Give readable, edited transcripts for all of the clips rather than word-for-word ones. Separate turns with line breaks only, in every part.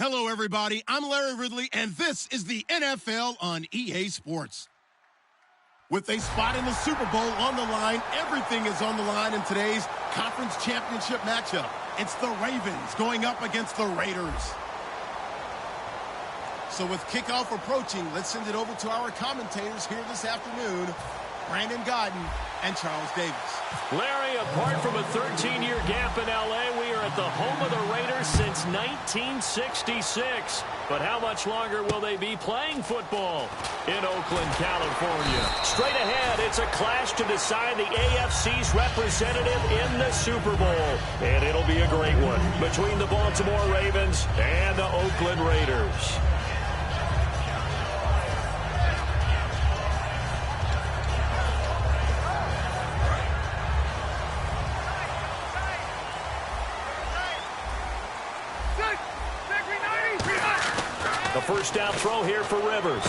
Hello, everybody. I'm Larry Ridley, and this is the NFL on EA Sports. With a spot in the Super Bowl on the line, everything is on the line in today's conference championship matchup. It's the Ravens going up against the Raiders. So with kickoff approaching, let's send it over to our commentators here this afternoon, Brandon Godden and Charles Davis.
Larry, apart from a 13-year gap in L.A., we are at the home of the Raiders since 1966. But how much longer will they be playing football in Oakland, California? Straight ahead, it's a clash to decide the AFC's representative in the Super Bowl. And it'll be a great one between the Baltimore Ravens and the Oakland Raiders. The first down throw here for Rivers.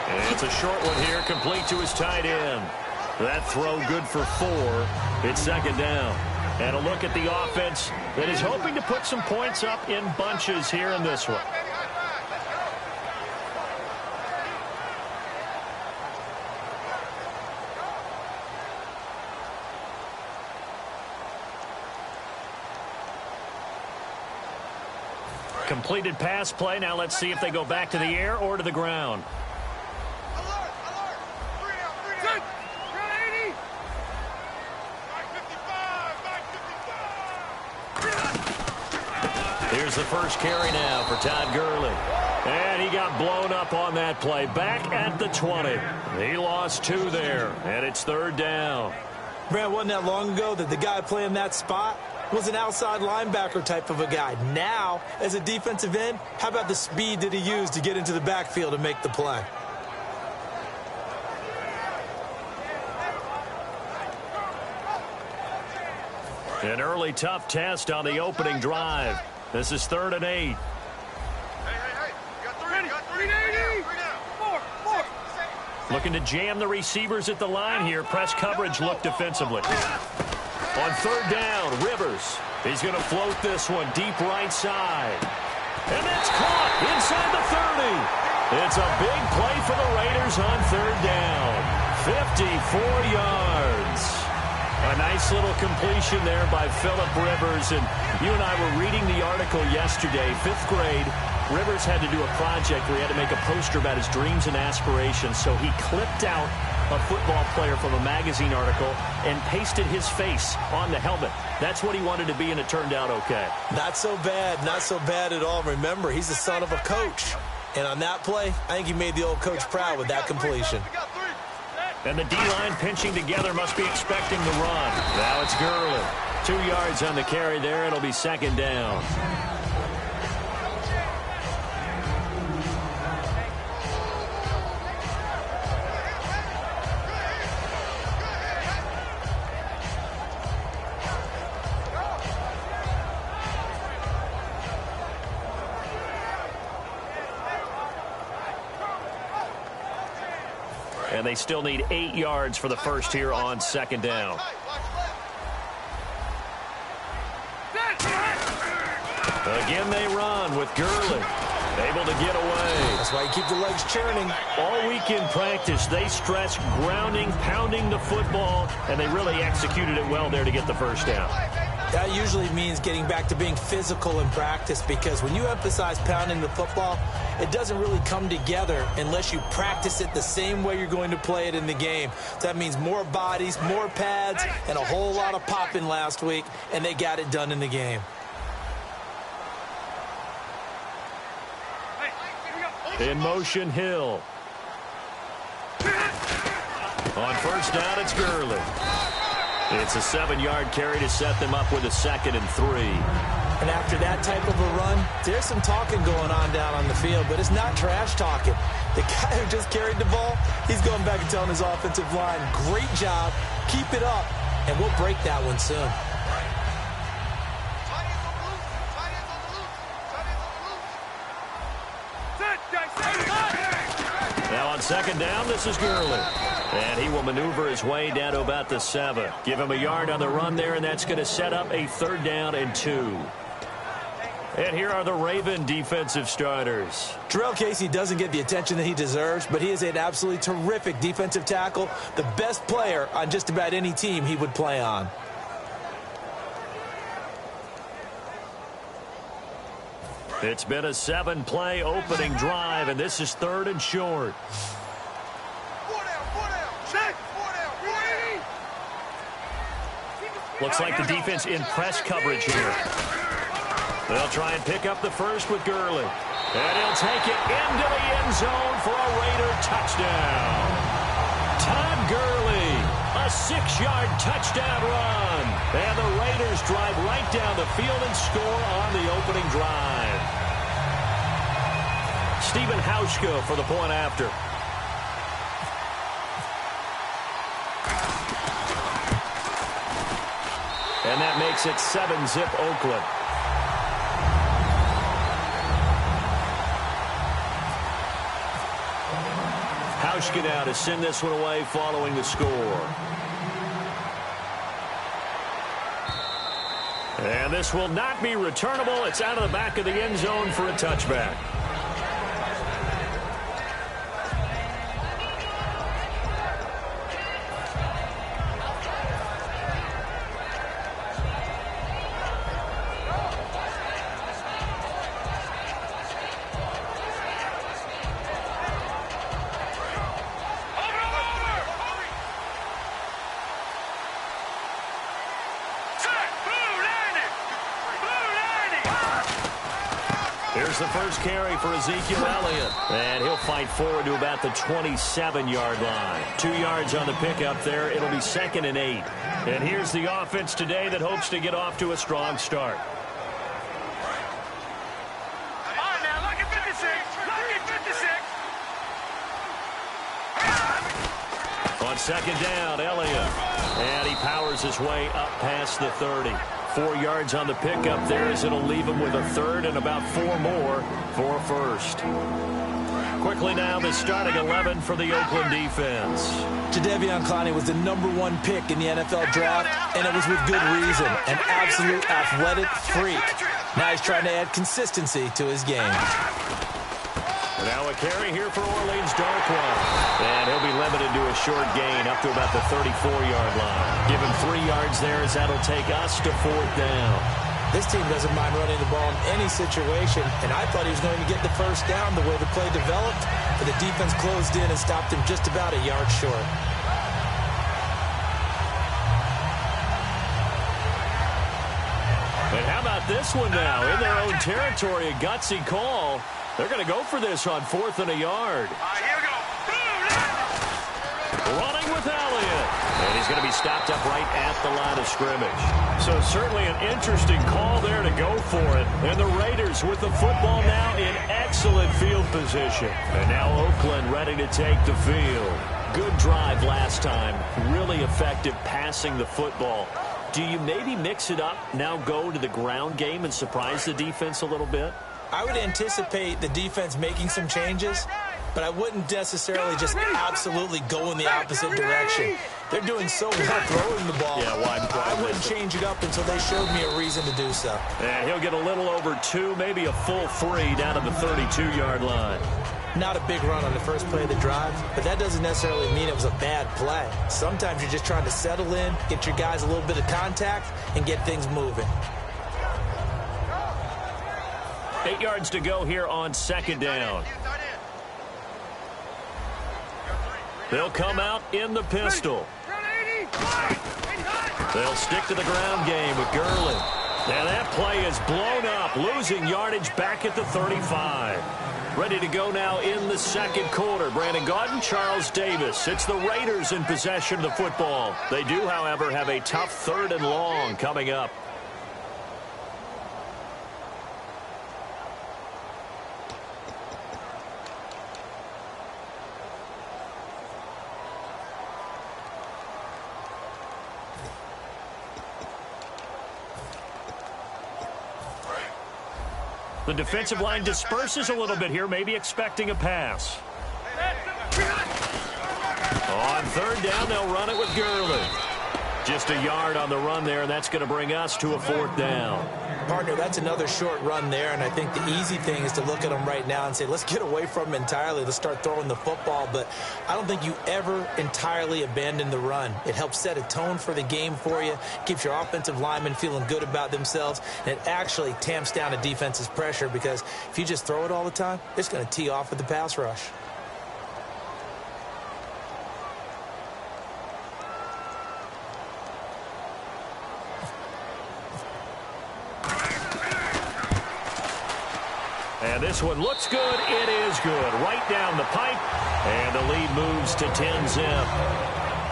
And it's a short one here, complete to his tight end. That throw good for 4. It's second down. And a look at the offense that is hoping to put some points up in bunches here in this one. Completed pass play. Now let's see if they go back to the air or to the ground. Here's the first carry now for Todd Gurley. And he got blown up on that play. Back at the 20. He lost 2 there. And it's third down.
Brad, wasn't that long ago that the guy playing that spot was an outside linebacker type of a guy. Now, as a defensive end, how about the speed that he used to get into the backfield and make the play?
An early tough test on the opening drive. This is 3rd and 8.
Hey, you got 3 now. 4.
Looking to jam the receivers at the line here. Press coverage look defensively. On 3rd down, Rivers. He's going to float this one deep right side. And that's caught inside the 30. It's a big play for the Raiders on 3rd down. 54 yards. A nice little completion there by Phillip Rivers. And you and I were reading the article yesterday, 5th grade. Rivers had to do a project where he had to make a poster about his dreams and aspirations. So he clipped out a football player from a magazine article and pasted his face on the helmet. That's what he wanted to be, and it turned out okay.
Not so bad. Not so bad at all. Remember, he's the son of a coach. And on that play, I think he made the old coach proud with that completion.
And the D-line pinching together must be expecting the run. Now it's Gurley. 2 yards on the carry there. It'll be second down. And they still need 8 yards for the first here on second down. Again they run with Gurley. Able to get away.
That's why you keep the legs churning.
All week in practice, they stress grounding, pounding the football, and they really executed it well there to get the first down.
That usually means getting back to being physical in practice, because when you emphasize pounding the football, it doesn't really come together unless you practice it the same way you're going to play it in the game. That means more bodies, more pads, and a whole lot of popping last week, and they got it done in the game.
In motion, Hill. On first down, it's Gurley. It's a 7-yard carry to set them up with a 2nd and 3.
And after that type of a run, there's some talking going on down on the field, but it's not trash talking. The guy who just carried the ball, he's going back and telling his offensive line, great job, keep it up, and we'll break that one soon.
Now on second down, this is Gurley. And he will maneuver his way down to about the 7. Give him a yard on the run there, and that's going to set up a 3rd down and 2. And here are the Raven defensive starters.
Jarrell Casey doesn't get the attention that he deserves, but he is an absolutely terrific defensive tackle, the best player on just about any team he would play on.
It's been a 7-play opening drive, and this is 3rd and short. Looks like the defense in press coverage here. They'll try and pick up the first with Gurley. And he'll take it into the end zone for a Raider touchdown. Todd Gurley, a 6-yard touchdown run. And the Raiders drive right down the field and score on the opening drive. Stephen Hauschka for the point after. And that makes it 7-zip Oakland. Hauschka now to send this one away following the score. And this will not be returnable. It's out of the back of the end zone for a touchback. Here's the first carry for Ezekiel Elliott. And he'll fight forward to about the 27-yard line. 2 yards on the pickup there. It'll be 2nd and 8. And here's the offense today that hopes to get off to a strong start.
Come on now, look at 56. Look at 56.
On 2nd down, Elliott. And he powers his way up past the 30. 4 yards on the pickup there as it'll leave him with a 3rd and about 4 more for a first. Quickly now, the starting 11 for the Oakland defense.
Jadeveon Clowney was the #1 pick in the NFL draft, and it was with good reason. An absolute athletic freak. Now he's trying to add consistency to his game.
Now a carry here for Orleans Darkwa. And he'll be limited to a short gain up to about the 34-yard line. Give him 3 yards there as that'll take us to 4th down.
This team doesn't mind running the ball in any situation, and I thought he was going to get the first down the way the play developed, but the defense closed in and stopped him just about a yard short.
And how about this one now? In their own territory, a gutsy call. They're going to go for this on 4th and a yard.
Here we go.
Running with Elliott. And he's going to be stopped up right at the line of scrimmage. So certainly an interesting call there to go for it. And the Raiders with the football now in excellent field position. And now Oakland ready to take the field. Good drive last time. Really effective passing the football. Do you maybe mix it up, now go to the ground game and surprise the defense a little bit?
I would anticipate the defense making some changes, but I wouldn't necessarily just absolutely go in the opposite direction. They're doing so well throwing the ball.
Yeah,
I wouldn't change it up until they showed me a reason to do so.
And he'll get a little over 2, maybe a full 3 down to the 32-yard line.
Not a big run on the first play of the drive, but that doesn't necessarily mean it was a bad play. Sometimes you're just trying to settle in, get your guys a little bit of contact, and get things moving.
8 yards to go here on 2nd down. They'll come out in the pistol. They'll stick to the ground game with Gurley. And that play is blown up, losing yardage back at the 35. Ready to go now in the 2nd quarter. Brandon Gaudin, Charles Davis. It's the Raiders in possession of the football. They do, however, have a tough 3rd and long coming up. The defensive line disperses a little bit here, maybe expecting a pass. On 3rd down, they'll run it with Gurley. Just a yard on the run there, and that's going to bring us to a 4th down.
Partner, that's another short run there, and I think the easy thing is to look at them right now and say, let's get away from them entirely. Let's start throwing the football, but I don't think you ever entirely abandon the run. It helps set a tone for the game for you, keeps your offensive linemen feeling good about themselves, and it actually tamps down a defense's pressure because if you just throw it all the time, it's going to tee off with the pass rush.
And this one looks good. It is good. Right down the pipe. And the lead moves to 10-zip.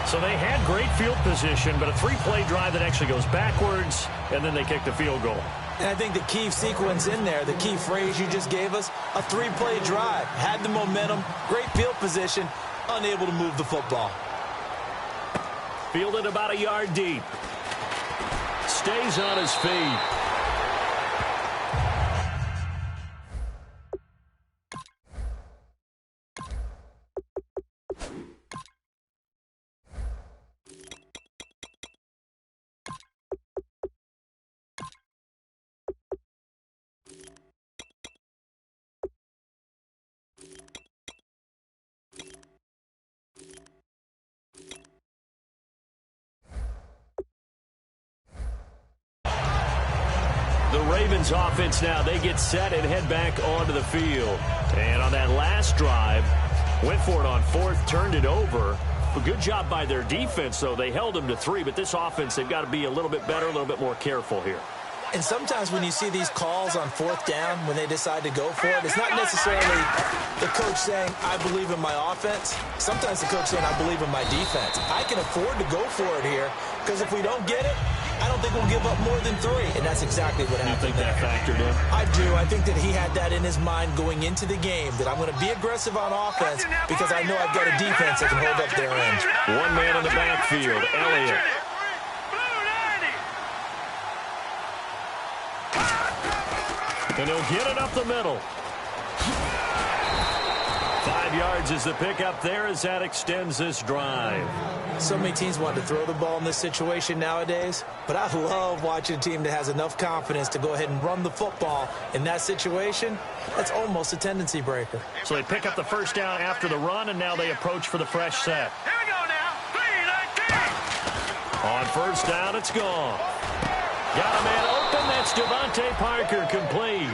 So they had great field position, but a 3-play drive that actually goes backwards, and then they kick the field goal.
And I think the key sequence in there, the key phrase you just gave us, a 3-play drive. Had the momentum, great field position, unable to move the football.
Fielded about a yard deep. Stays on his feet. The Ravens offense now, they get set and head back onto the field. And on that last drive, went for it on 4th, turned it over. A good job by their defense, though. They held them to 3, but this offense, they've got to be a little bit better, a little bit more careful here.
And sometimes when you see these calls on 4th down, when they decide to go for it, it's not necessarily the coach saying, I believe in my offense. Sometimes the coach saying, I believe in my defense. I can afford to go for it here, because if we don't get it, I don't think we'll give up more than 3. And that's exactly what happened.
You think that factored in?
I do. I think that he had that in his mind going into the game, that I'm going to be aggressive on offense because I know I've got a defense that can hold up their end.
One man in the backfield, Elliott. And he'll get it up the middle. 5 yards is the pickup there as that extends this drive.
So many teams want to throw the ball in this situation nowadays, but I love watching a team that has enough confidence to go ahead and run the football in that situation. That's almost a tendency breaker.
So they pick up the 1st down after the run, and now they approach for the fresh set.
Here we go now. 3-19.
On 1st down, it's gone. Got a man open. That's Devontae Parker complete.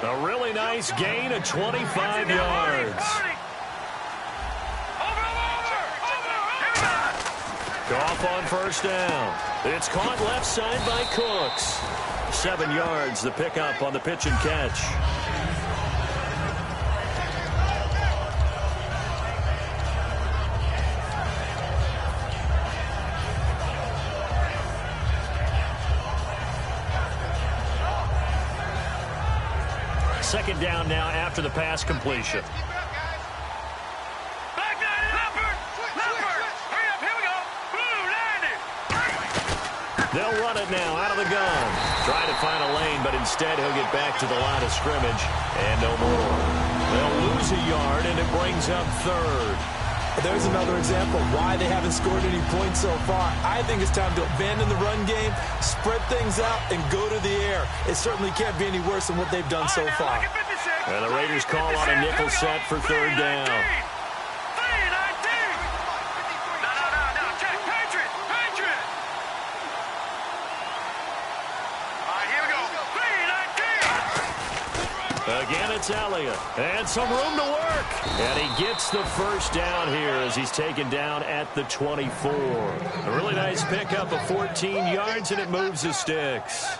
A really nice gain of 25 yards. Goff on 1st down. It's caught left side by Cooks. 7 yards, the pickup on the pitch and catch. Second down now after the pass completion. They'll run it now out of the gun. Trying to find a lane, but instead he'll get back to the line of scrimmage. And no more. They'll lose a yard, and it brings up 3rd.
There's another example of why they haven't scored any points so far. I think it's time to abandon the run game, spread things out, and go to the air. It certainly can't be any worse than what they've done so far.
And the Raiders call on a nickel set for 3rd down. Again, it's Elliott. And some room to work. And he gets the 1st down here as he's taken down at the 24. A really nice pickup of 14 yards, and it moves the sticks.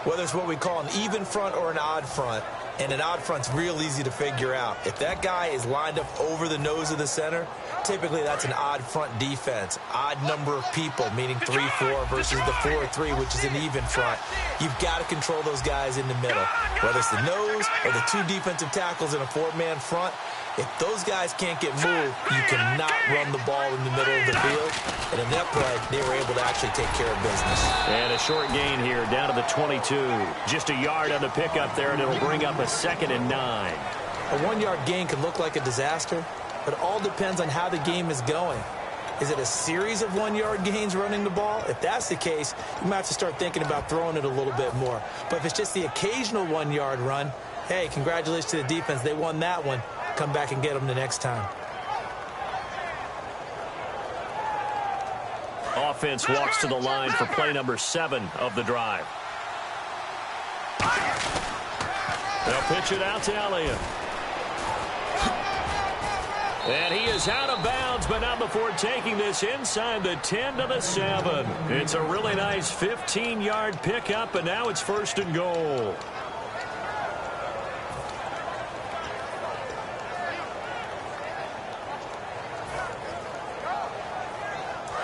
Whether it's what we call an even front or an odd front, and an odd front's real easy to figure out. If that guy is lined up over the nose of the center, typically that's an odd front defense. Odd number of people, meaning 3-4 versus the 4-3, which is an even front. You've got to control those guys in the middle. Whether it's the nose or the 2 defensive tackles in a 4-man front, if those guys can't get moved, you cannot run the ball in the middle of the field. And in that play, they were able to actually take care of business.
And a short gain here down to the 22. Just a yard on the pickup there, and it'll bring up a 2nd and 9.
A 1-yard gain can look like a disaster, but it all depends on how the game is going. Is it a series of 1-yard gains running the ball? If that's the case, you might have to start thinking about throwing it a little bit more. But if it's just the occasional 1-yard run, hey, congratulations to the defense. They won that one. Come back and get them the next time.
Offense walks to the line for play number 7 of the drive. They'll pitch it out to Elliott. And he is out of bounds, but not before taking this inside the 10 to the 7. It's a really nice 15-yard pickup, and now it's 1st and goal.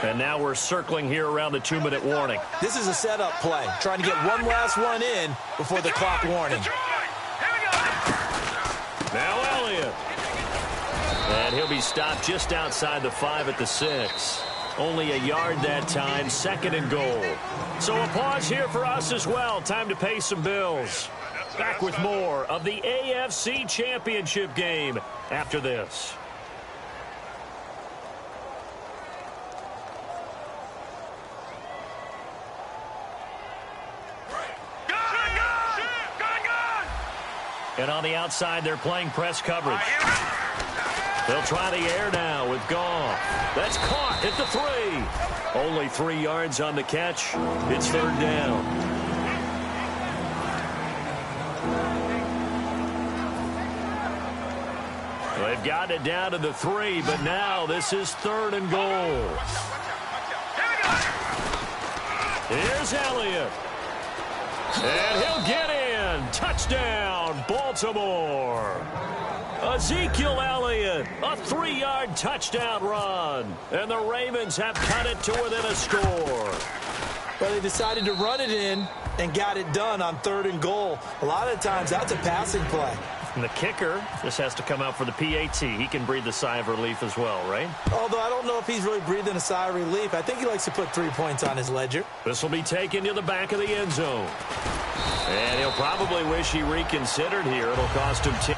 And now we're circling here around the 2-minute warning.
This is a setup play, trying to get one last one in before the clock warning.
Now Elliott. And he'll be stopped just outside the 5 at the 6. Only a yard that time, 2nd and goal. So a pause here for us as well. Time to pay some bills. Back with more of the AFC Championship game after this. And on the outside, they're playing press coverage. They'll try the air now with Goff. That's caught at the 3. Only 3 yards on the catch. It's 3rd down. They've got it down to the 3, but now this is 3rd and goal. Here's Elliott. And he'll get in. Touchdown, Baltimore. Ezekiel Elliott, a 3-yard touchdown run. And the Ravens have cut it to within a score.
Well, they decided to run it in and got it done on 3rd and goal. A lot of times, that's a passing play.
And the kicker just has to come out for the PAT. He can breathe a sigh of relief as well, right?
Although I don't know if he's really breathing a sigh of relief. I think he likes to put 3 points on his ledger.
This will be taken to the back of the end zone. And he'll probably wish he reconsidered here. It'll cost him 10.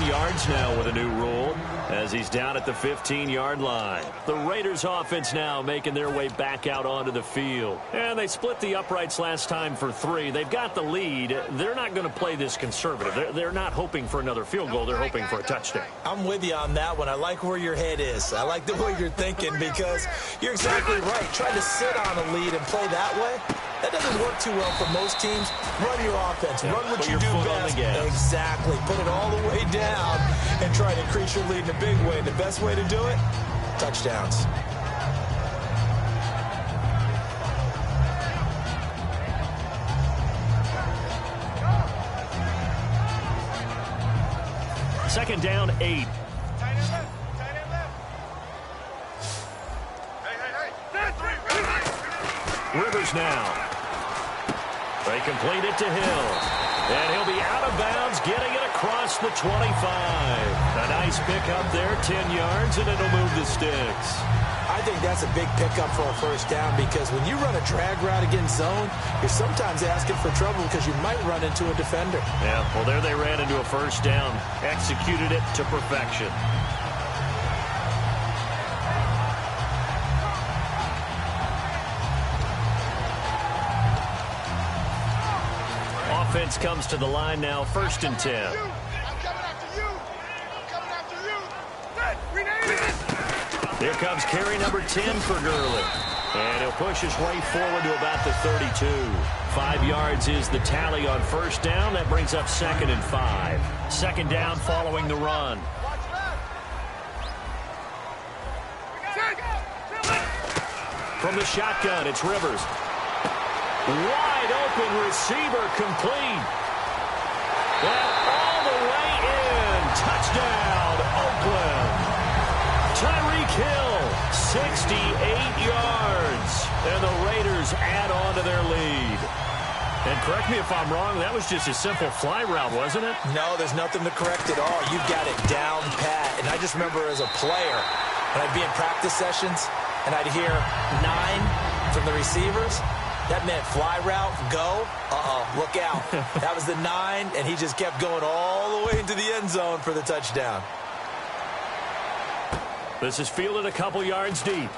Yards now with a new rule as he's down at the 15-yard line. The Raiders offense now making their way back out onto the field. And they split the uprights last time for 3. They've got the lead. They're not going to play this conservative. They're not hoping for another field goal. They're hoping for a touchdown.
I'm with you on that one. I like where your head is. I like the way you're thinking because you're exactly right. Trying to sit on a lead and play that way, that doesn't work too well for most teams. Run your offense. Run what you do best. Exactly. Put it all the way down and try to increase your lead in a big way. The best way to do it, touchdowns.
Second down, 8. Rivers now. They complete it to Hill. And he'll be out of bounds, getting it across the 25. A nice pickup there, 10 yards, and it'll move the sticks.
I think that's a big pickup for a first down because when you run a drag route against zone, you're sometimes asking for trouble because you might run into a defender.
Yeah, well, there they ran into a first down. Executed it to perfection. Offense comes to the line now, 1st and 10. Here comes carry number 10 for Gurley. And he'll push his way forward to about the 32. 5 yards is the tally on first down. That brings up 2nd and 5. 2nd down following the run. From the shotgun, it's Rivers. Wide open receiver complete. And all the Touchdown, Oakland. Tyreek Hill, 68 yards. And the Raiders add on to their lead. And correct me if I'm wrong, that was just a simple fly route, wasn't it?
No, there's nothing to correct at all. You've got it down pat. And I just remember as a player, when I'd be in practice sessions, and I'd hear 9 from the receivers, that meant fly route, go, look out. That was the 9, and he just kept going all the way into the end zone for the touchdown.
This is fielded a couple yards deep.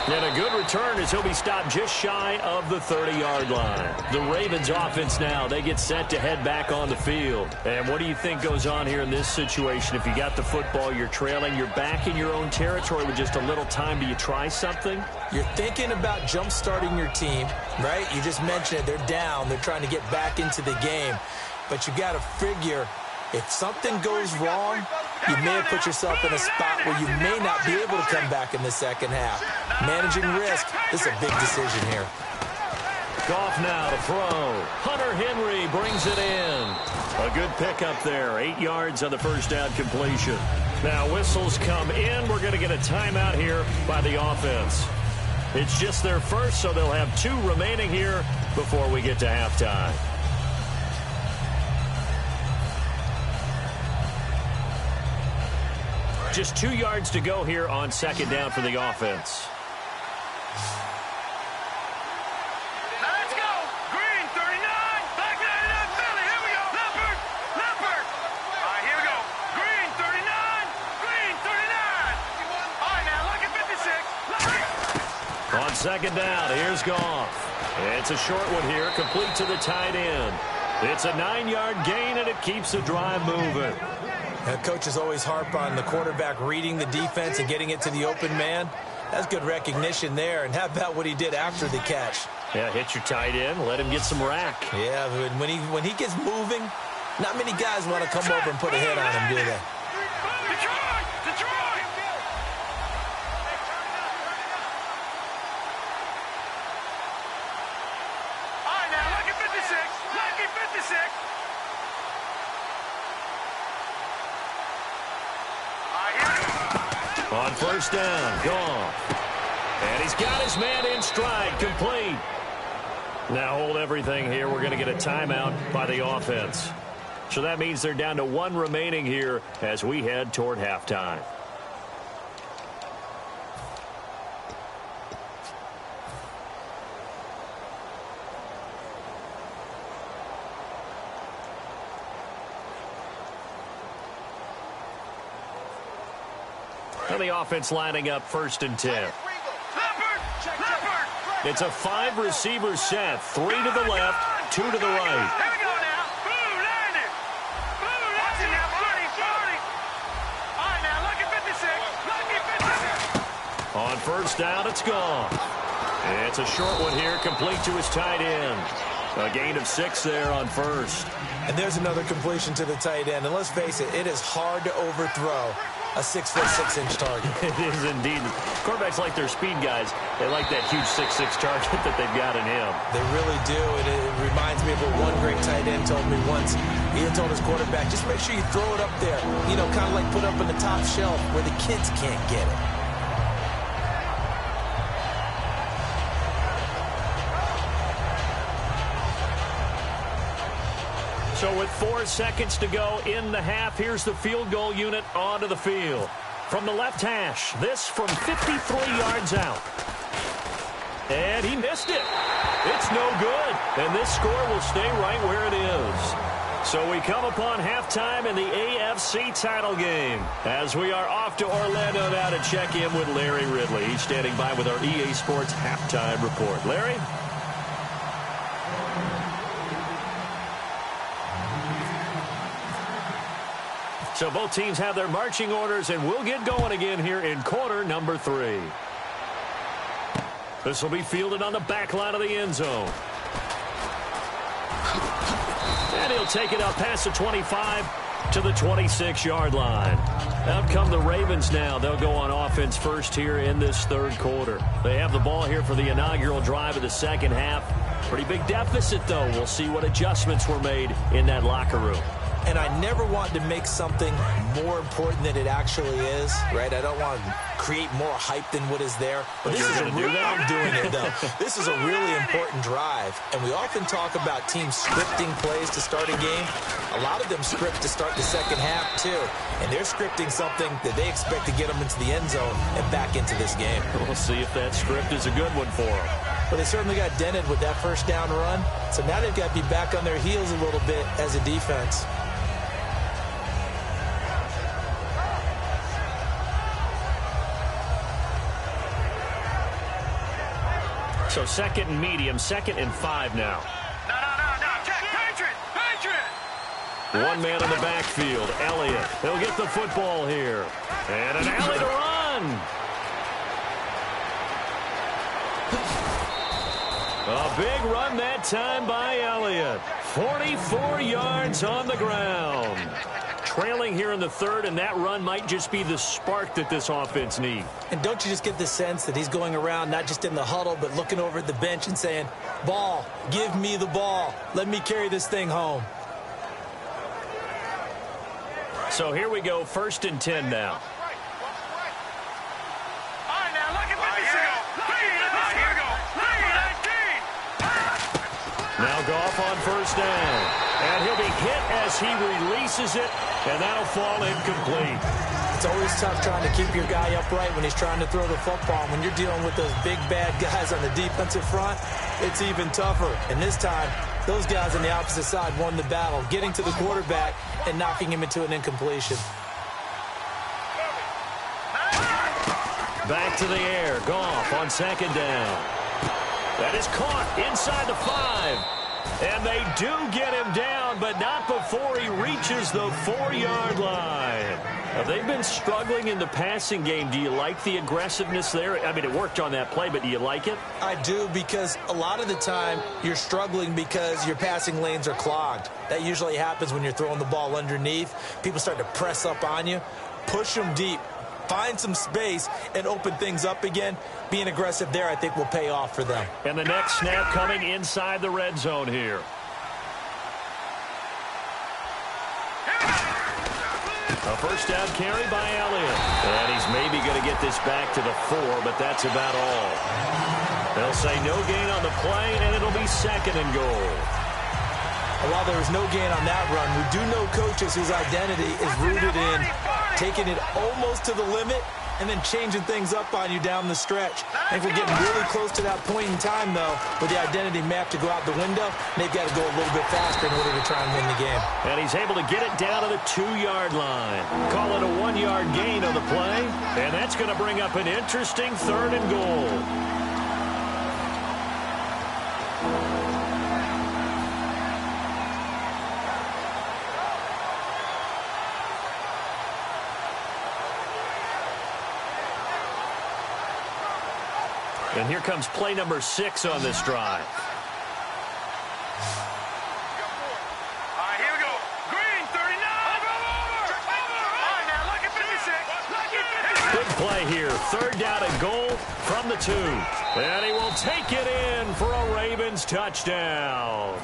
And a good return as he'll be stopped just shy of the 30-yard line. The Ravens offense now, they get set to head back on the field. And what do you think goes on here in this situation? If you got the football, you're trailing, you're back in your own territory with just a little time. Do you try something?
You're thinking about jump-starting your team, right? You just mentioned it. They're down. They're trying to get back into the game. But you got to figure if something goes wrong, you may have put yourself in a spot where you may not be able to come back in the second half. Managing risk, this is a big decision here.
Goff now to throw. Hunter Henry brings it in. A good pickup there. 8 yards on the first down completion. Now whistles come in. We're going to get a timeout here by the offense. It's just their first, so they'll have 2 remaining here before we get to halftime. Just 2 yards to go here on second down for the offense.
Let's go. Green, 39. Back 99, Philly. Here we go. Leopard. All right, here we go. Green, 39. Green, 39. All right, now, look at 56.
On second down, here's Goff. It's a short one here, complete to the tight end. It's a 9-yard gain, and it keeps the drive moving.
Coaches always harp on the quarterback reading the defense and getting it to the open man. That's good recognition there. And how about what he did after the catch?
Yeah, hit your tight end, let him get some rack.
Yeah, when he gets moving, not many guys want to come over and put a hit on him, do they?
Detroit! All right, now, look at 56. Look at 56.
On first down, Goff. And he's got his man in stride, complete. Now hold everything here. We're going to get a timeout by the offense. So that means they're down to 1 remaining here as we head toward halftime. And the offense lining up 1st and 10.
Leopard!
It's a 5-receiver set. 3 to the left, 2 to the right.
Here we go now. Boom, landed. Boom, watch it now. 40. All right, now, look at 56. Look at 56.
On first down, it's gone. It's a short one here, complete to his tight end. A gain of 6 there on first.
And there's another completion to the tight end. And let's face it, it is hard to overthrow a 6'6" target.
It is indeed. Quarterbacks like their speed guys. They like that huge 6'6" target that they've got in him.
They really do. And it reminds me of what one great tight end told me once. He had told his quarterback, just make sure you throw it up there. You know, kind of like put up on the top shelf where the kids can't get it.
So with 4 seconds to go in the half, here's the field goal unit onto the field. From the left hash, this from 53 yards out. And he missed it. It's no good. And this score will stay right where it is. So we come upon halftime in the AFC title game as we are off to Orlando now to check in with Larry Ridley. He's standing by with our EA Sports halftime report. Larry? So both teams have their marching orders, and we'll get going again here in quarter number 3. This will be fielded on the back line of the end zone. And he'll take it up past the 25 to the 26-yard line. Out come the Ravens now. They'll go on offense first here in this third quarter. They have the ball here for the inaugural drive of the second half. Pretty big deficit, though. We'll see what adjustments were made in that locker room.
and I never want to make something more important than it actually is, right? I don't want to create more hype than what is there. But this is a really, I'm doing it, though. This is a really important drive, and we often talk about teams scripting plays to start a game. A lot of them script to start the second half, too, and they're scripting something that they expect to get them into the end zone and back into this game.
We'll see if that script is a good one for them.
But they certainly got dented with that first down run, so now they've got to be back on their heels a little bit as a defense.
So second and medium, 2nd and 5 now.
No. Check. Patriot.
One man in the backfield, Elliott. He'll get the football here. And an alley to run. A big run that time by Elliott. 44 yards on the ground. Trailing here in the third, and that run might just be the spark that this offense needs.
And don't you just get the sense that he's going around not just in the huddle, but looking over at the bench and saying, ball, give me the ball. Let me carry this thing home.
So here we go, 1st and 10 now.
All right, now look at 56. Here we go. 19.
Now Goff on 1st down. And he'll be hit as he releases it, and that'll fall incomplete.
It's always tough trying to keep your guy upright when he's trying to throw the football. When you're dealing with those big, bad guys on the defensive front, it's even tougher. And this time, those guys on the opposite side won the battle, getting to the quarterback and knocking him into an incompletion.
Back to the air. Goff on 2nd down. That is caught inside the 5. And they do get him down, but not before he reaches the 4-yard line. Now, they've been struggling in the passing game. Do you like the aggressiveness there? I mean, it worked on that play, but do you like it?
I do, because a lot of the time you're struggling because your passing lanes are clogged. That usually happens when you're throwing the ball underneath. People start to press up on you. Push them deep. Find some space and open things up again. Being aggressive there, I think, will pay off for them.
And the next snap coming inside the red zone here. A 1st down carry by Elliott. And he's maybe going to get this back to the 4, but that's about all. They'll say no gain on the play, and it'll be 2nd and goal.
While there was no gain on that run, we do know coaches whose identity is rooted in taking it almost to the limit and then changing things up on you down the stretch. I think we're getting really close to that point in time, though, where the identity map to go out the window, they've got to go a little bit faster in order to try and win the game.
And he's able to get it down to the 2-yard line. Call it a 1-yard gain on the play, and that's going to bring up an interesting 3rd and goal. And here comes play number 6 on this drive.
All right, here we go. Green, 39. Over. All right, now look at 56.
Big play here. 3rd down and goal from the 2. And he will take it in for a Ravens touchdown.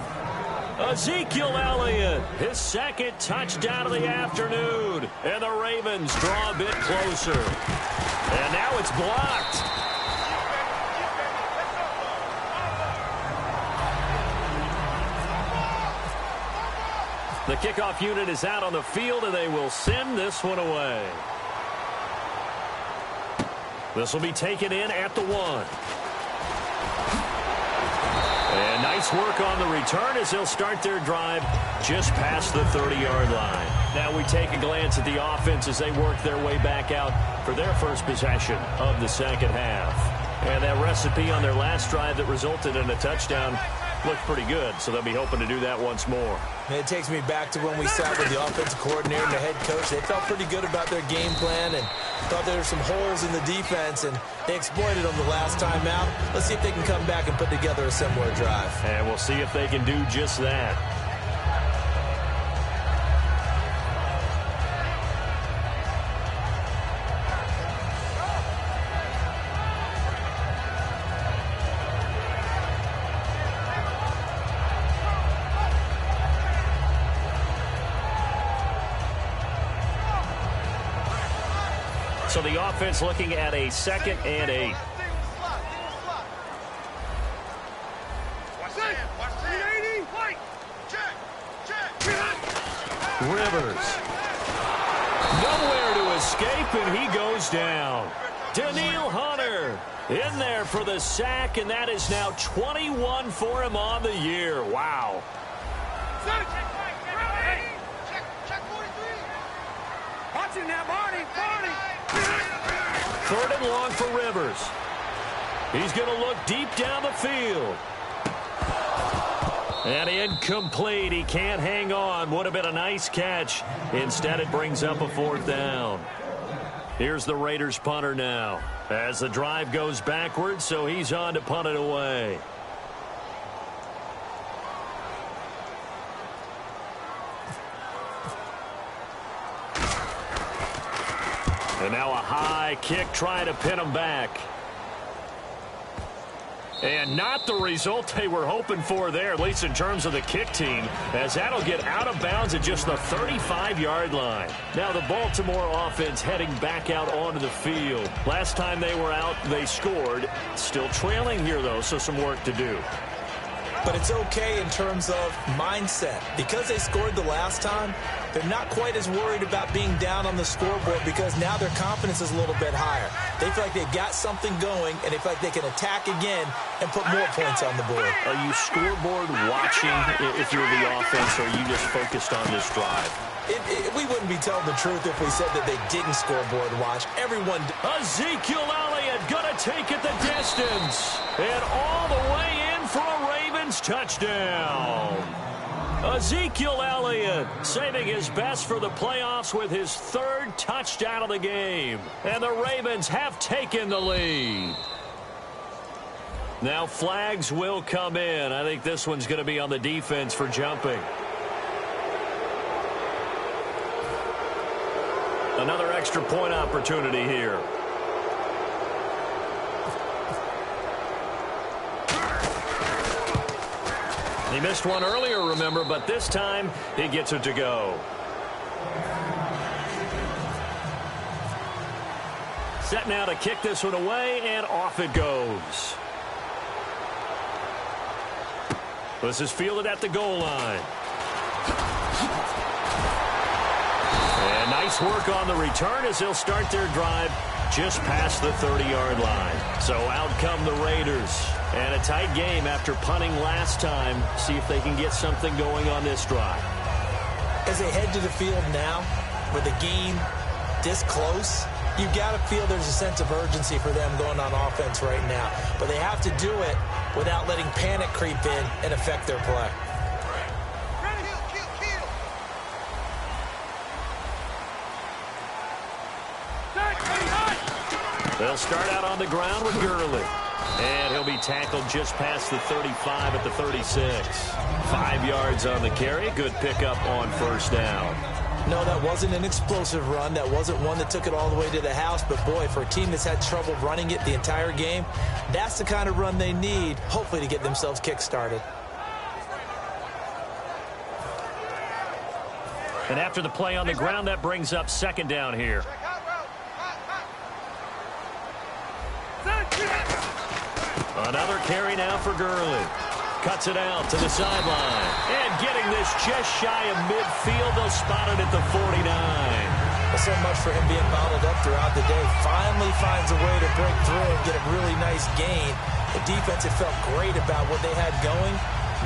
Ezekiel Elliott, his 2nd touchdown of the afternoon. And the Ravens draw a bit closer. And now it's blocked. The kickoff unit is out on the field, and they will send this one away. This will be taken in at the 1. And nice work on the return as they'll start their drive just past the 30-yard line. Now we take a glance at the offense as they work their way back out for their first possession of the second half. And that recipe on their last drive that resulted in a touchdown looked pretty good, so they'll be hoping to do that once more.
And it takes me back to when we sat with the offensive coordinator and the head coach. They felt pretty good about their game plan and thought there were some holes in the defense, and they exploited them the last time out. Let's see if they can come back and put together a similar drive.
And we'll see if they can do just that. So the offense looking at a 2nd and 8. Rivers. Nowhere to escape, and he goes down. Daniil Hunter in there for the sack, and that is now 21 for him on the year. Wow.
Watching that, Marty.
3rd and long for Rivers. He's going to look deep down the field. And incomplete. He can't hang on. Would have been a nice catch. Instead, it brings up a 4th down. Here's the Raiders punter now as the drive goes backwards, so he's on to punt it away. And now a high kick trying to pin him back. And not the result they were hoping for there, at least in terms of the kick team, as that'll get out of bounds at just the 35-yard line. Now the Baltimore offense heading back out onto the field. Last time they were out, they scored. Still trailing here, though, so some work to do.
But it's okay in terms of mindset. Because they scored the last time, they're not quite as worried about being down on the scoreboard because now their confidence is a little bit higher. They feel like they've got something going, and they feel like they can attack again and put more points on the board.
Are you scoreboard watching if you're the offense, or are you just focused on this drive?
We wouldn't be telling the truth if we said that they didn't scoreboard watch. Everyone.
Ezekiel Elliott going to take it the distance. And all the way in for a Ravens touchdown. Ezekiel Elliott saving his best for the playoffs with his 3rd touchdown of the game. And the Ravens have taken the lead. Now flags will come in. I think this one's going to be on the defense for jumping. Another extra point opportunity here. He missed one earlier, remember, but this time he gets it to go. Set now to kick this one away, and off it goes. This is fielded at the goal line. And nice work on the return as they'll start their drive just past the 30-yard line. So out come the Raiders. And a tight game after punting last time. See if they can get something going on this drive.
As they head to the field now, with the game this close, you've got to feel there's a sense of urgency for them going on offense right now. But they have to do it without letting panic creep in and affect their play.
They'll start out on the ground with Gurley. And he'll be tackled just past the 35 at the 36. 5 yards on the carry. Good pickup on 1st down.
No, that wasn't an explosive run. That wasn't one that took it all the way to the house. But, boy, for a team that's had trouble running it the entire game, that's the kind of run they need, hopefully, to get themselves kick-started.
And after the play on the ground, that brings up 2nd down here. Another carry now for Gurley. Cuts it out to the sideline. And getting this just shy of midfield. They'll spot it at the 49.
Well, so much for him being bottled up throughout the day. Finally finds a way to break through and get a really nice gain. The defense had felt great about what they had going.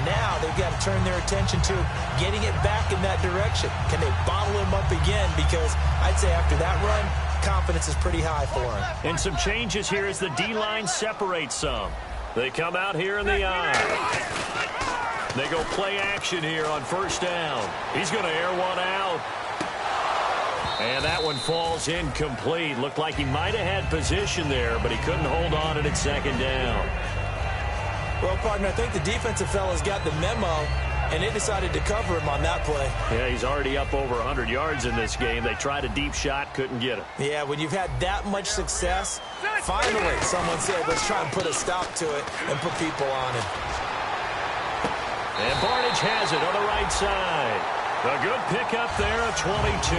Now they've got to turn their attention to getting it back in that direction. Can they bottle him up again? Because I'd say after that run, confidence is pretty high for him.
And some changes here as the D-line separates some. They come out here in the eye. They go play action here on 1st down. He's going to air one out. And that one falls incomplete. Looked like he might have had position there, but he couldn't hold on it at 2nd down.
Well, partner, I think the defensive fellas got the memo, and they decided to cover him on that play.
Yeah, he's already up over 100 yards in this game. They tried a deep shot, couldn't get it.
Yeah, when you've had that much success, finally someone said, let's try and put a stop to it and put people on it.
And Barnage has it on the right side. A good pickup there, a 22.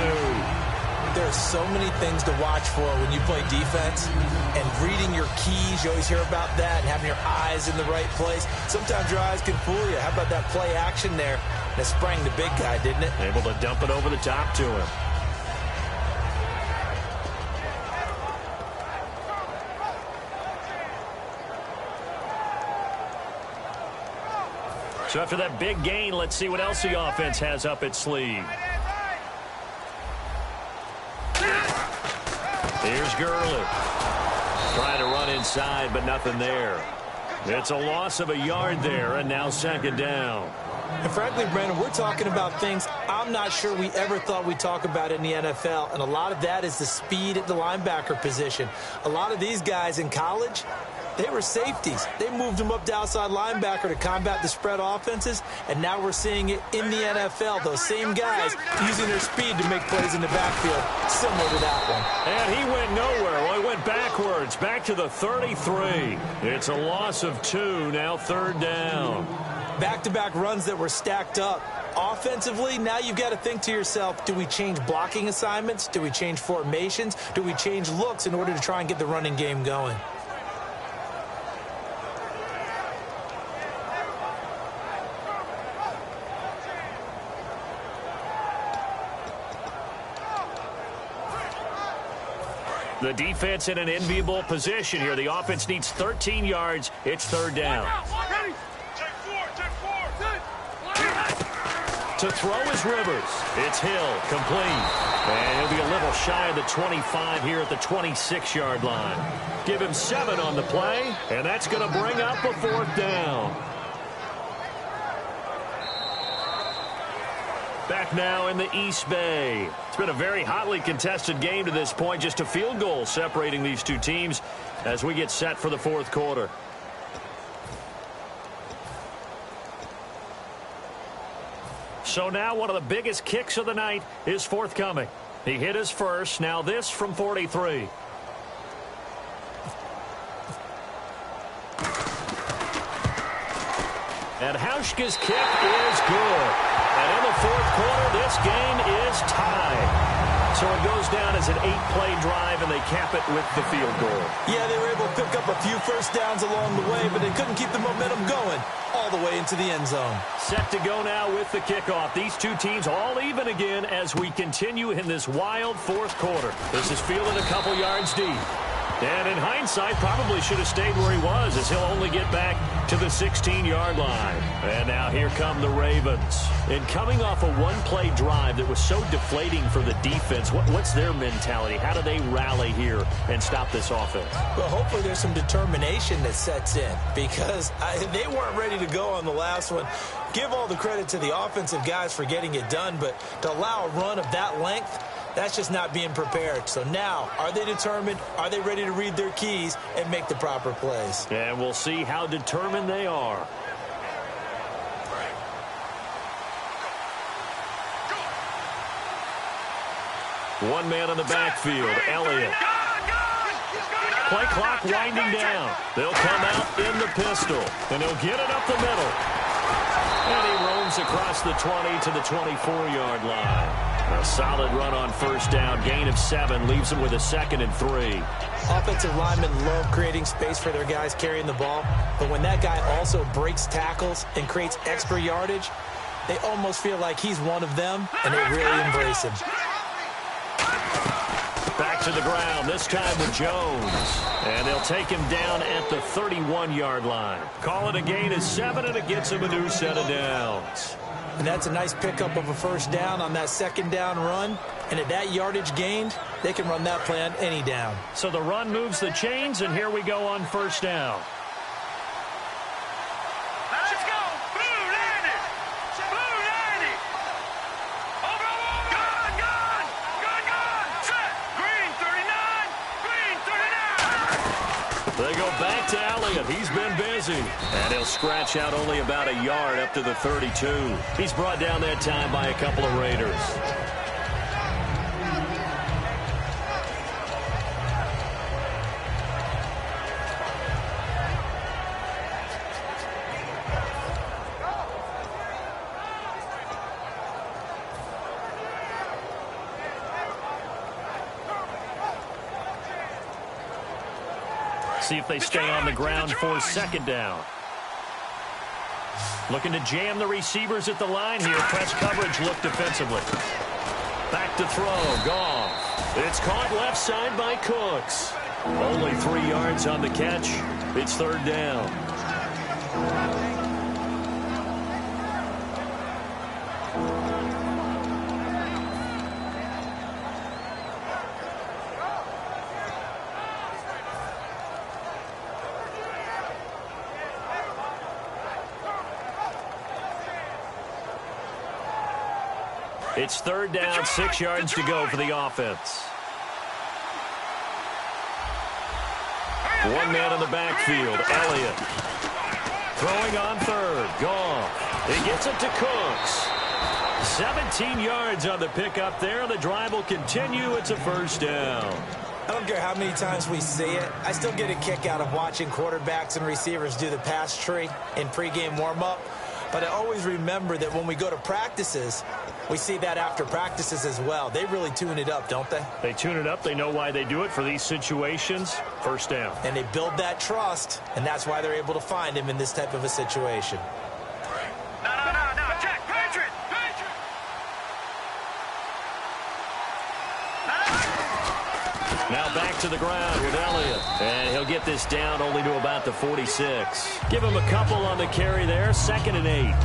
There are so many things to watch for when you play defense, and reading your keys, you always hear about that, and having your eyes in the right place. Sometimes your eyes can fool you. How about that play action there? That sprang the big guy, didn't it?
Able to dump it over the top to him. So after that big gain, let's see what else the offense has up its sleeve. Here's Gurley. Trying to run inside, but nothing there. It's a loss of a yard there, and now second down.
And frankly, Brandon, we're talking about things I'm not sure we ever thought we'd talk about in the NFL, and a lot of that is the speed at the linebacker position. A lot of these guys in college, they were safeties. They moved them up to outside linebacker to combat the spread offenses, and now we're seeing it in the NFL. Those same guys using their speed to make plays in the backfield, similar to that one.
And he went nowhere. Well, he went backwards, back to the 33. It's a loss of 2, now third down.
Back-to-back runs that were stacked up. Offensively, now you've got to think to yourself, do we change blocking assignments? Do we change formations? Do we change looks in order to try and get the running game going?
The defense in an enviable position here. The offense needs 13 yards. It's third down. To throw is Rivers. It's Hill, complete. And he'll be a little shy of the 25 here at the 26-yard line. Give him 7 on the play, and that's going to bring up a fourth down. Back now in the East Bay. It's been a very hotly contested game to this point. Just a field goal separating these two teams as we get set for the fourth quarter. So now one of the biggest kicks of the night is forthcoming. He hit his first. Now this from 43. And Hauschka's kick is good. And in the fourth quarter, this game is tied. So it goes down as an 8-play drive, and they cap it with the field goal.
Yeah, they were able to pick up a few first downs along the way, but they couldn't keep the momentum going all the way into the end zone.
Set to go now with the kickoff. These two teams all even again as we continue in this wild fourth quarter. This is fielded a couple yards deep. And in hindsight, probably should have stayed where he was, as he'll only get back to the 16-yard line. And now here come the Ravens. And coming off a one-play drive that was so deflating for the defense, what's their mentality? How do they rally here and stop this offense?
Well, hopefully there's some determination that sets in, because they weren't ready to go on the last one. Give all the credit to the offensive guys for getting it done, but to allow a run of that length, that's just not being prepared. So now, are they determined? Are they ready to read their keys and make the proper plays?
And we'll see how determined they are. One man in the backfield, Elliott. Play clock winding down. They'll come out in the pistol, and he'll get it up the middle. And he roams across the 20 to the 24-yard line. A solid run on first down. Gain of 7 leaves him with a 2nd and 3.
Offensive linemen love creating space for their guys carrying the ball, but when that guy also breaks tackles and creates extra yardage, they almost feel like he's one of them, and they really embrace him.
Back to the ground, this time with Jones. And they'll take him down at the 31-yard line. Call it a gain of 7, and it gets him a new set of downs.
And that's a nice pickup of a first down on that second down run. And at that yardage gained, they can run that play on any down.
So the run moves the chains, and here we go on first down.
Let's go. Blue 90. Blue 90. Over. Gone. Gone. Set. Green 39. Green 39.
They go back to Elliott. He's been busy. And he'll scratch out only about a yard up to the 32. He's brought down that time by a couple of Raiders. see if they stay on the ground for second down. Looking to jam the receivers at the line here. Press coverage look defensively. Back to throw. Goff. It's caught left side by Cooks. Only 3 yards on the catch. It's third down. It's third down, 6 yards to go for the offense. One man in the backfield, Elliott. Throwing on third, Goff. He gets it to Cooks. 17 yards on the pickup there. The drive will continue. It's a first down.
I don't care how many times we see it. I still get a kick out of watching quarterbacks and receivers do the pass tree in pregame warm-up. But I always remember that when we go to practices, we see that after practices as well. They really tune it up, don't they?
They tune it up. They know why they do it for these situations. First down.
And they build that trust, and that's why they're able to find him in this type of a situation.
No. Check. Patriot.
Now back to the ground with Elliott. And he'll get this down only to about the 46. Give him a couple on the carry there. 2nd and 8.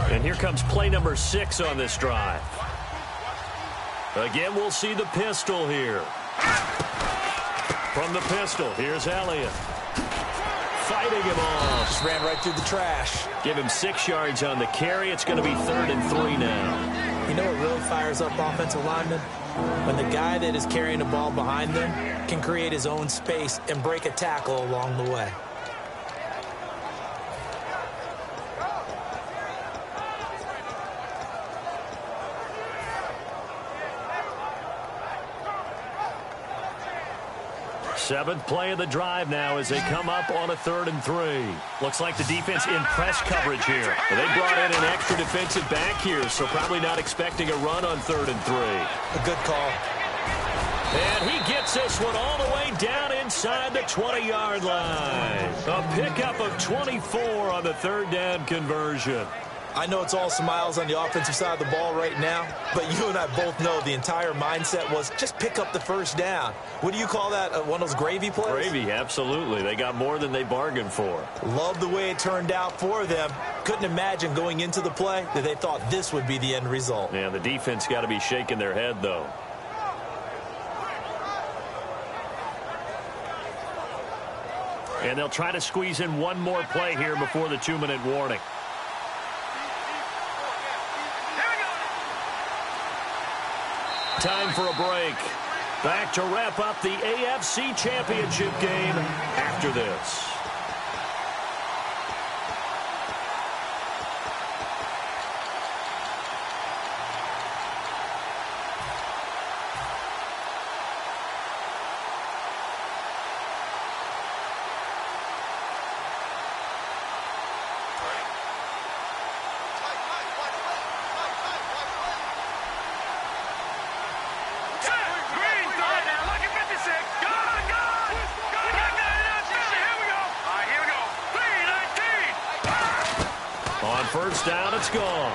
And here comes play number 6 on this drive. Again, we'll see the pistol here. From the pistol, here's Elliott. Fighting him off.
Just ran right through the trash.
Give him 6 yards on the carry. It's going to be 3rd and 3 now.
You know what really fires up offensive linemen? When the guy that is carrying the ball behind them can create his own space and break a tackle along the way.
Seventh play of the drive now as they come up on a 3rd and 3. Looks like the defense in press coverage here. They brought in an extra defensive back here, so probably not expecting a run on 3rd and 3.
A good call.
And he gets this one all the way down inside the 20-yard line. A pickup of 24 on the 3rd down conversion.
I know it's all smiles on the offensive side of the ball right now, but you and I both know the entire mindset was just pick up the first down. What do you call that? One of those gravy plays?
Gravy, absolutely. They got more than they bargained for.
Love the way it turned out for them. Couldn't imagine going into the play that they thought this would be the end result.
Yeah, the defense got to be shaking their head, though. And they'll try to squeeze in one more play here before the 2-minute warning. Time for a break. Back to wrap up the AFC Championship game after this. First down, it's gone.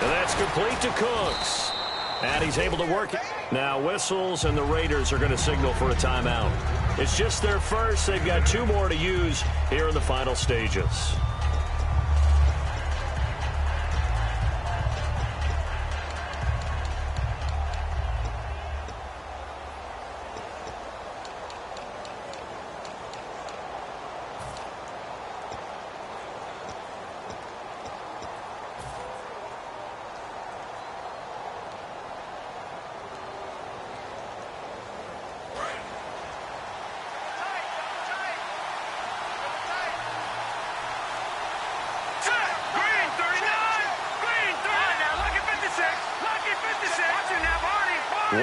And that's complete to Cooks. And he's able to work it. Now whistles, and the Raiders are going to signal for a timeout. It's just their first. They've got 2 more to use here in the final stages.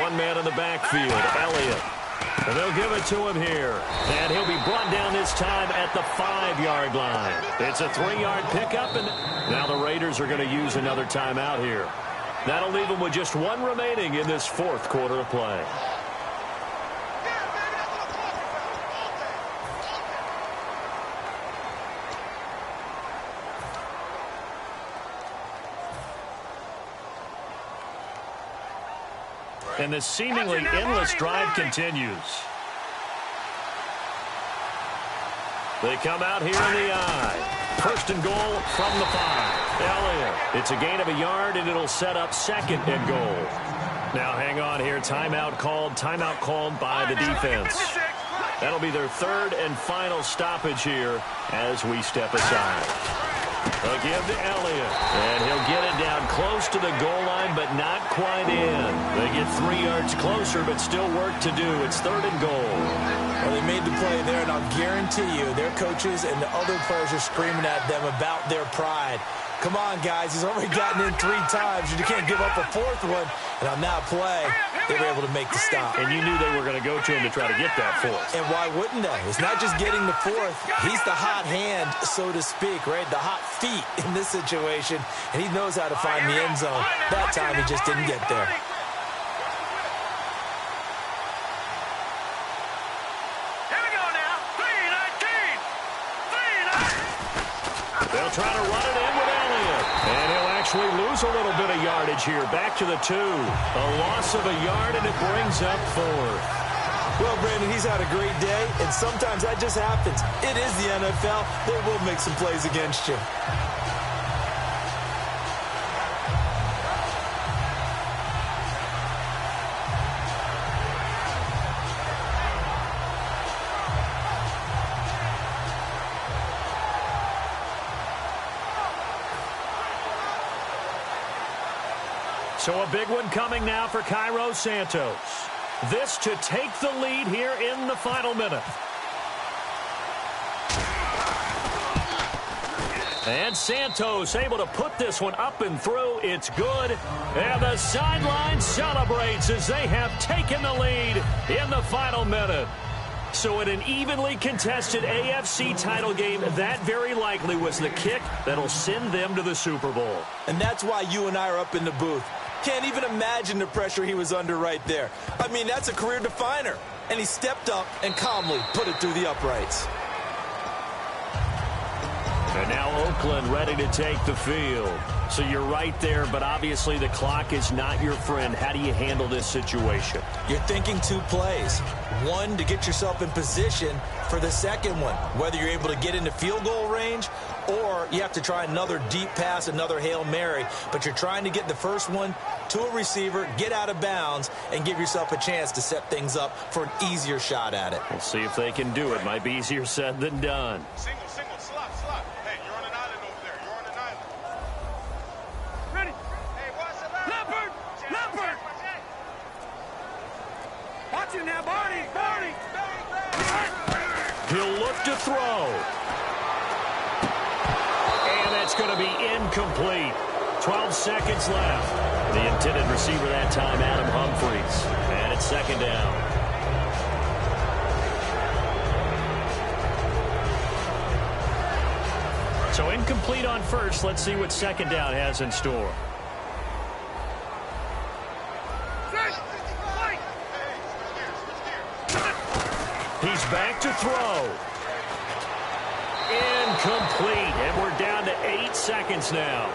One man in the backfield, Elliott. And they'll give it to him here. And he'll be brought down this time at the 5-yard line. It's a 3-yard pickup, and now the Raiders are going to use another timeout here. That'll leave them with just one remaining in this fourth quarter of play. And this seemingly endless drive continues. They come out here in the I. First and goal from the 5. Elliott. It's a gain of a yard, and it'll set up second and goal. Now hang on here. Timeout called by the defense. That'll be their third and final stoppage here as we step aside. They'll give to Elliott, and he'll get it down close to the goal line, but not quite in. They get 3 yards closer, but still work to do. It's third and goal.
Well, they made the play there, and I'll guarantee you their coaches and the other players are screaming at them about their pride. Come on, guys. He's already gotten in 3 times, and you can't give up a 4th one. And on that play, they were able to make the stop.
And you knew they were going to go to him to try to get that 4th.
And why wouldn't they? It's not just getting the 4th. He's the hot hand, so to speak, right? The hot feet in this situation. And he knows how to find the end zone. That time, he just didn't get there.
They'll try to run it in with Elliott. And he'll actually lose a little bit of yardage here. Back to the 2. A loss of a yard, and it brings up 4th.
Well, Brandon, he's had a great day, and sometimes that just happens. It is the NFL. They will make some plays against you.
So a big one coming now for Cairo Santos. This to take the lead here in the final minute. And Santos able to put this one up and through. It's good. And the sideline celebrates as they have taken the lead in the final minute. So in an evenly contested AFC title game, that very likely was the kick that'll send them to the Super Bowl.
And that's why you and I are up in the booth. Can't even imagine the pressure he was under right there. I mean, that's a career definer. And he stepped up and calmly put it through the uprights.
And now Oakland ready to take the field. So you're right there, but obviously the clock is not your friend. How do you handle this situation?
You're thinking 2 plays. One, to get yourself in position for the second one, whether you're able to get into field goal range or you have to try another deep pass, another Hail Mary. But you're trying to get the first one to a receiver, get out of bounds, and give yourself a chance to set things up for an easier shot at it.
We'll see if they can do it. Might be easier said than done.
Single, slot. Hey, you're on an island over there. You're on an island. Ready? Hey, watch the line. Leopard! Watch it now, Barney!
He'll look to throw. And that's going to be incomplete. 12 seconds left. The intended receiver that time, Adam Humphries. And it's second down. So incomplete on first. Let's see what second down has in store. He's back to throw. Incomplete. And we're down to 8 seconds now.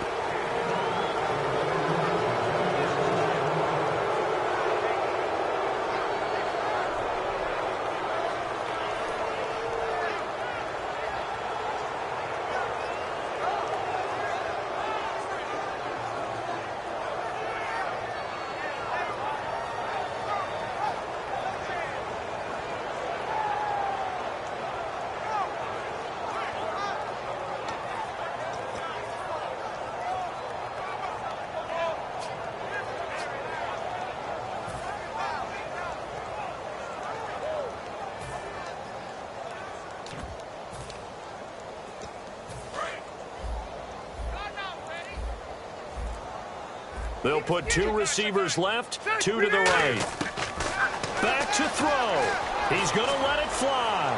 They'll put 2 receivers left, 2 to the right. Back to throw. He's going to let it fly.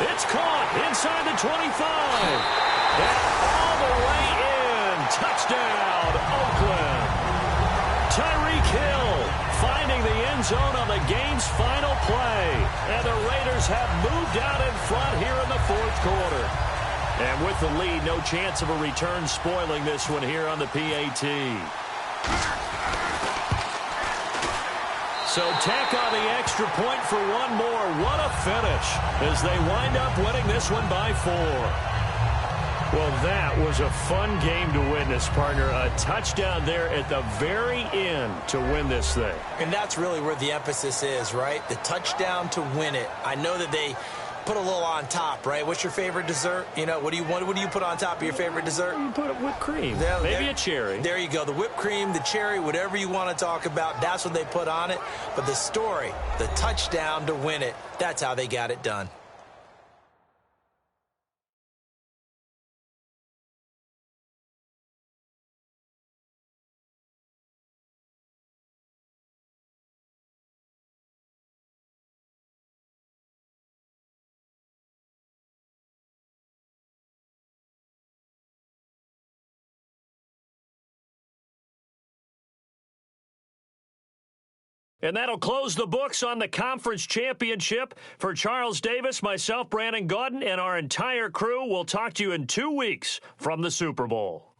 It's caught inside the 25. And all the way in. Touchdown, Oakland. Tyreek Hill finding the end zone on the game's final play. And the Raiders have moved out in front here in the 4th quarter. And with the lead, no chance of a return spoiling this one here on the PAT. So tack on the extra point for one more. What a finish as they wind up winning this one by 4. Well, that was a fun game to witness, partner. A touchdown there at the very end to win this thing.
And that's really where the emphasis is, right? The touchdown to win it. I know that they put a little on top, right? What's your favorite dessert? You know, what do you put on top of your favorite dessert?
You put whipped cream. Maybe a cherry.
There you go. The whipped cream, the cherry, whatever you want to talk about, that's what they put on it. But the story, the touchdown to win it, that's how they got it done.
And that'll close the books on the conference championship. For Charles Davis, myself, Brandon Gaudin, and our entire crew, we'll talk to you in 2 weeks from the Super Bowl.